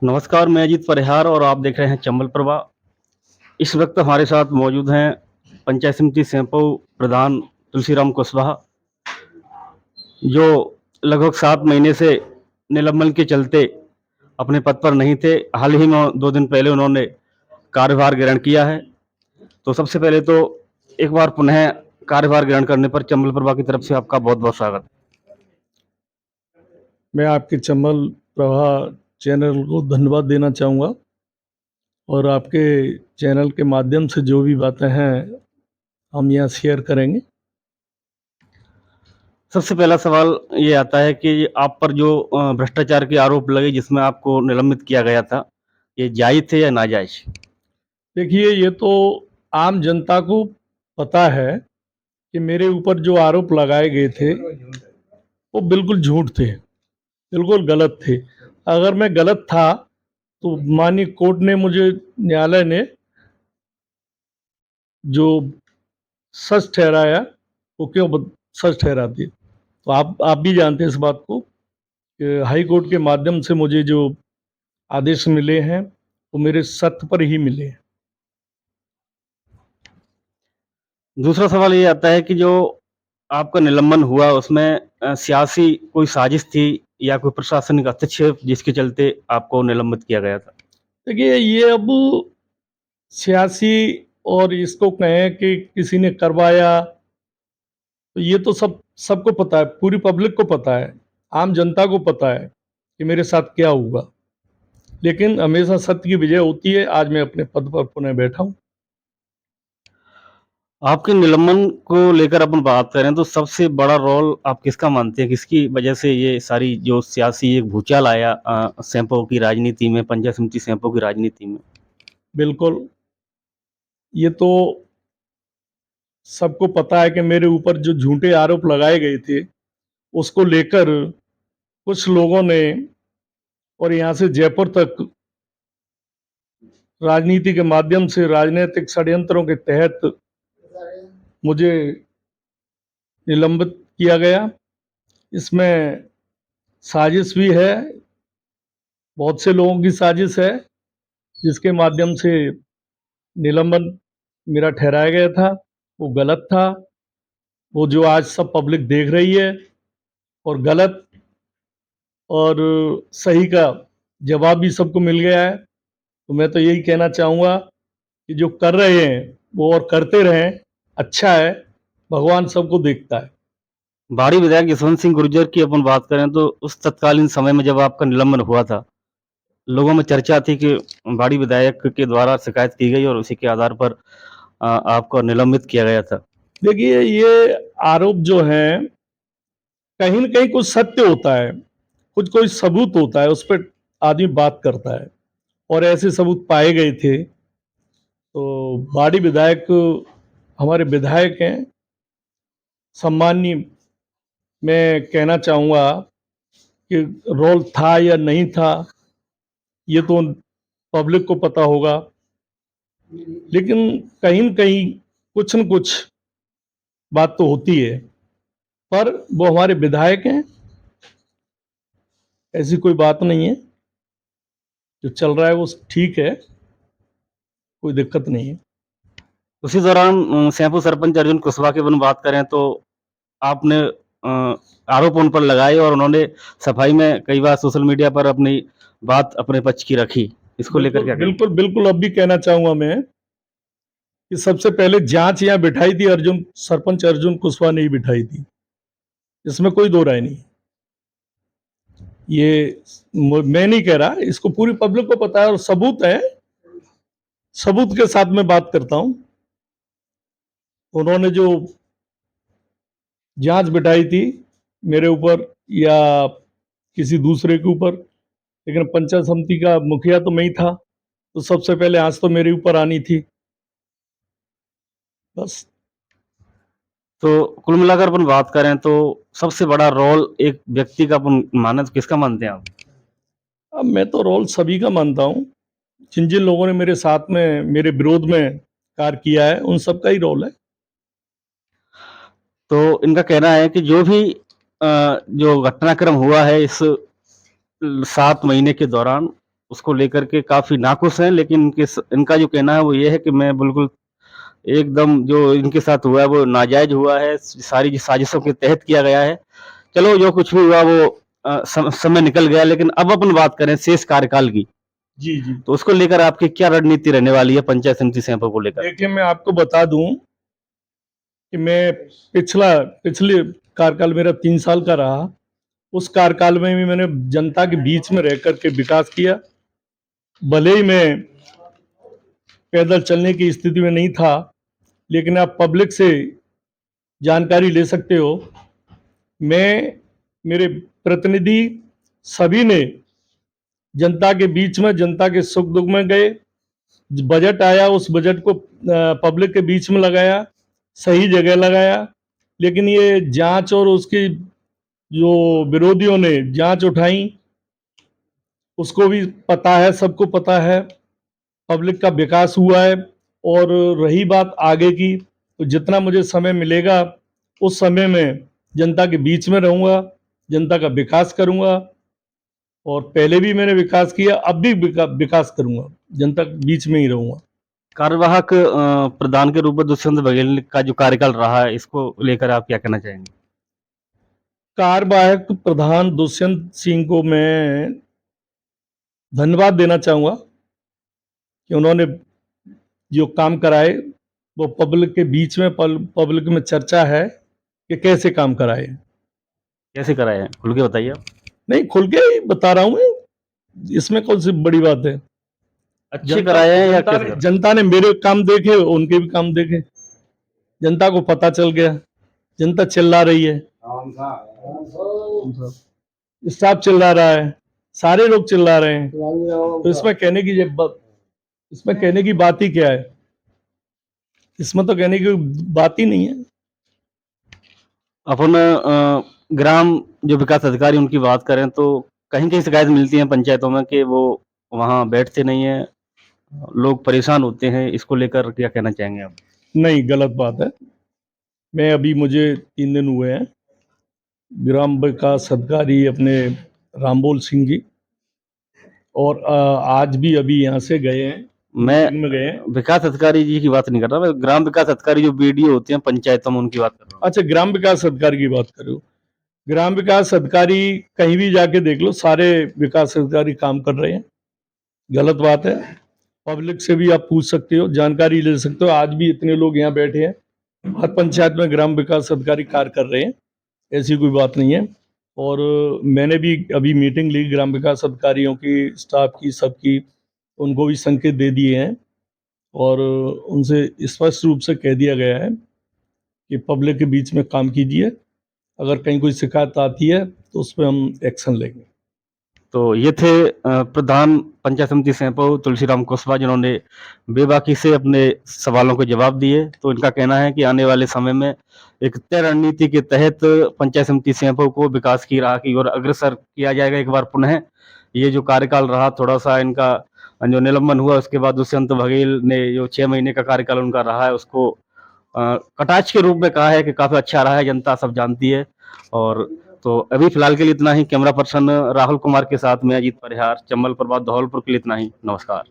नमस्कार, मैं अजीत परिहार और आप देख रहे हैं चंबल प्रभा। इस वक्त हमारे साथ मौजूद हैं पंचायत समिति सेंपऊ प्रधान तुलसीराम कुशवाहा, जो लगभग 7 महीने से निलंबन के चलते अपने पद पर नहीं थे। हाल ही में 2 दिन पहले उन्होंने कार्यभार ग्रहण किया है। तो सबसे पहले तो एक बार पुनः कार्यभार ग्रहण करने पर चंबल प्रभा की तरफ से आपका बहुत-बहुत स्वागत। मैं आपके चंबल प्रभा चैनल को धन्यवाद देना चाहूँगा और आपके चैनल के माध्यम से जो भी बातें हैं हम यहाँ शेयर करेंगे। सबसे पहला सवाल ये आता है कि आप पर जो भ्रष्टाचार के आरोप लगे जिसमें आपको निलंबित किया गया था, ये जायज़ थे या नाजायज़? देखिए, ये तो आम जनता को पता है कि मेरे ऊपर जो आरोप लगाए गए थे वो बिल्कुल झूठ थे, बिल्कुल गलत थे। अगर मैं गलत था तो माननीय कोर्ट ने मुझे, न्यायालय ने जो सच ठहराया वो क्यों सच ठहरा दिए। तो आप भी जानते हैं इस बात को कि हाई कोर्ट के माध्यम से मुझे जो आदेश मिले हैं वो मेरे सत्य पर ही मिले हैं। दूसरा सवाल ये आता है कि जो आपका निलंबन हुआ उसमें सियासी कोई साजिश थी या कोई प्रशासनिक हस्तक्षेप जिसके चलते आपको निलंबित किया गया था? देखिए, ये अब सियासी और इसको कहें कि किसी ने करवाया, तो ये तो सबको पता है, पूरी पब्लिक को पता है, आम जनता को पता है कि मेरे साथ क्या हुआ। लेकिन हमेशा सत्य की विजय होती है। आज मैं अपने पद पर पुनः बैठा हूँ। आपके निलंबन को लेकर अपन बात करें तो सबसे बड़ा रोल आप किसका मानते हैं? किसकी वजह से ये सारी जो सियासी एक भूचाल आया सेंपो की राजनीति में, पंचायत समिति सेंपो की राजनीति में? बिल्कुल, ये तो सबको पता है कि मेरे ऊपर जो झूठे आरोप लगाए गए थे, उसको लेकर कुछ लोगों ने, और यहाँ से जयपुर तक राजनीति के माध्यम से राजनीतिक षड्यंत्रों के तहत मुझे निलंबित किया गया। इसमें साजिश भी है, बहुत से लोगों की साजिश है, जिसके माध्यम से निलंबन मेरा ठहराया गया था। वो गलत था, वो जो आज सब पब्लिक देख रही है। और गलत और सही का जवाब भी सबको मिल गया है। तो मैं तो यही कहना चाहूँगा कि जो कर रहे हैं वो और करते रहें, अच्छा है, भगवान सबको देखता है। बाड़ी विधायक यशवंत सिंह गुर्जर की अपन बात करें तो उस तत्कालीन समय में जब आपका निलंबन हुआ था, लोगों में चर्चा थी कि बाड़ी विधायक के द्वारा शिकायत की गई और उसी के आधार पर आपको निलंबित किया गया था। देखिए, ये आरोप जो हैं, कहीं न कहीं कुछ सत्य होता है, कुछ कोई सबूत होता है, उस पे आदमी बात करता है और ऐसे सबूत पाए गए थे। तो बाड़ी विधायक हमारे विधायक हैं, सम्माननीय। मैं कहना चाहूँगा कि रोल था या नहीं था, ये तो पब्लिक को पता होगा। लेकिन कहीं न कहीं कुछ न कुछ बात तो होती है, पर वो हमारे विधायक हैं, ऐसी कोई बात नहीं है। जो चल रहा है वो ठीक है, कोई दिक्कत नहीं है। उसी दौरान सैंपू सरपंच अर्जुन कुशवाहा की अपन बात करें तो आपने आरोप उन पर लगाए और उन्होंने सफाई में कई बार सोशल मीडिया पर अपनी बात अपने पक्ष की रखी। इसको लेकर बिल्कुल, क्या कहेंगे? बिल्कुल, बिल्कुल, अब भी कहना चाहूँगा मैं कि सबसे पहले जाँच यहाँ बिठाई थी सरपंच अर्जुन कुशवाहा ने ही बिठाई थी। इसमें कोई दो राय नहीं। ये मैं नहीं कह रहा, इसको पूरी पब्लिक को पता है और सबूत है। सबूत के साथ मैं बात करता हूँ। उन्होंने जो जांच बिठाई थी मेरे ऊपर या किसी दूसरे के ऊपर, लेकिन पंचायत समिति का मुखिया तो मैं ही था, तो सबसे पहले आंच तो मेरे ऊपर आनी थी। बस। तो कुल मिलाकर अपन बात करें तो सबसे बड़ा रोल एक व्यक्ति का अपन माने तो किसका मानते हैं आप? अब मैं तो रोल सभी का मानता हूँ। जिन जिन लोगों ने मेरे साथ में, मेरे विरोध में कार्य किया है, उन सबका ही रोल है। तो इनका कहना है कि जो भी जो घटनाक्रम हुआ है इस 7 महीने के दौरान, उसको लेकर के काफ़ी नाखुश हैं, लेकिन इनका जो कहना है वो ये है कि मैं बिल्कुल एकदम जो इनके साथ हुआ है वो नाजायज़ हुआ है, सारी साजिशों के तहत किया गया है। चलो जो कुछ भी हुआ वो समय निकल गया, लेकिन अब अपन बात करें शेष कार्यकाल की, जी, जी। तो उसको लेकर आपकी क्या रणनीति रहने वाली है पंचायत समिति सैंपल को लेकर? देखिए, मैं आपको बता दूँ कि मैं पिछले कार्यकाल मेरा 3 साल का रहा। उस कार्यकाल में भी मैंने जनता के बीच में रह कर के विकास किया। भले ही मैं पैदल चलने की स्थिति में नहीं था, लेकिन आप पब्लिक से जानकारी ले सकते हो। मैं, मेरे प्रतिनिधि सभी ने जनता के बीच में, जनता के सुख-दुःख में गए। बजट आया, उस बजट को पब्लिक के बीच में लगाया, सही जगह लगाया। लेकिन ये जाँच और उसकी जो विरोधियों ने जाँच उठाई, उसको भी पता है, सबको पता है, पब्लिक का विकास हुआ है। और रही बात आगे की, तो जितना मुझे समय मिलेगा, उस समय में जनता के बीच में रहूँगा, जनता का विकास करूँगा। और पहले भी मैंने विकास किया, अब भी विकास करूँगा, जनता के बीच में ही रहूँगा। कार्यवाहक प्रधान के रूप में दुष्यंत बघेल का जो कार्यकाल रहा है, इसको लेकर आप क्या कहना चाहेंगे? कार्यवाहक प्रधान दुष्यंत सिंह को मैं धन्यवाद देना चाहूँगा कि उन्होंने जो काम कराए, वो पब्लिक के बीच में, पब्लिक में चर्चा है कि कैसे काम कराए। कैसे कराए हैं? खुल के बताइए आप। नहीं, खुल के ही बता रहा हूँ मैं, इसमें कौन सी बड़ी बात है। अच्छे कराए हैं या कैसे कराए? जनता ने मेरे काम देखे, उनके भी काम देखे, जनता को पता चल गया, जनता चिल्ला रही है, स्टाफ चिल्ला रहा है, सारे लोग चिल्ला रहे हैं। तो इसमें कहने की बात ही क्या है? इसमें तो कहने की बात ही नहीं है। अपन ग्राम जो विकास अधिकारी उनकी बात करें तो कहीं-कहीं शिकायत मिलती है पंचायतों में कि वो वहाँ बैठते नहीं हैं, लोग परेशान होते हैं, इसको लेकर क्या कहना चाहेंगे आप? नहीं, गलत बात है। मैं अभी, मुझे 3 दिन हुए हैं, ग्राम विकास अधिकारी अपने रामबोल सिंह जी, और आज भी अभी यहाँ से गए हैं, मीटिंग में गए हैं। मैं विकास अधिकारी जी की बात नहीं कर रहा, मैं ग्राम विकास अधिकारी जो बीडीओ होते हैं पंचायतों में उनकी बात कर रहा हूँ। अच्छा, ग्राम विकास अधिकारी की बात कर रहे हो। ग्राम विकास अधिकारी कहीं भी जाके देख लो, सारे विकास अधिकारी काम कर रहे हैं। गलत बात है। पब्लिक से भी आप पूछ सकते हो, जानकारी ले सकते हो। आज भी इतने लोग यहाँ बैठे हैं, हर पंचायत में ग्राम विकास अधिकारी कार्य कर रहे हैं, ऐसी कोई बात नहीं है। और मैंने भी अभी मीटिंग ली ग्राम विकास अधिकारियों की, स्टाफ की, सबकी, उनको भी संकेत दे दिए हैं। और उनसे स्पष्ट रूप से कह दिया गया है कि पब्लिक के बीच में काम कीजिए, अगर कहीं कोई शिकायत आती है तो उस पे हम एक्शन लेंगे। तो ये थे प्रधान पंचायत समिति सैंपौ तुलसीराम कुशवाहा, जिन्होंने बेबाकी से अपने सवालों के जवाब दिए। तो इनका कहना है कि आने वाले समय में एक तय रणनीति के तहत पंचायत समिति सैंपौ को विकास की राह की ओर अग्रसर किया जाएगा। एक बार पुनः ये जो कार्यकाल रहा, थोड़ा-सा इनका जो निलंबन हुआ, उसके बाद दुष्यंत बघेल ने जो 6 महीने का कार्यकाल उनका रहा है, उसको कटाक्ष के रूप में कहा है कि काफ़ी अच्छा रहा है, जनता सब जानती है। और तो अभी फिलहाल के लिए इतना ही। कैमरा पर्सन राहुल कुमार के साथ मैं अजीत परिहार, चंबल प्रभात, धौलपुर के लिए इतना ही। नमस्कार।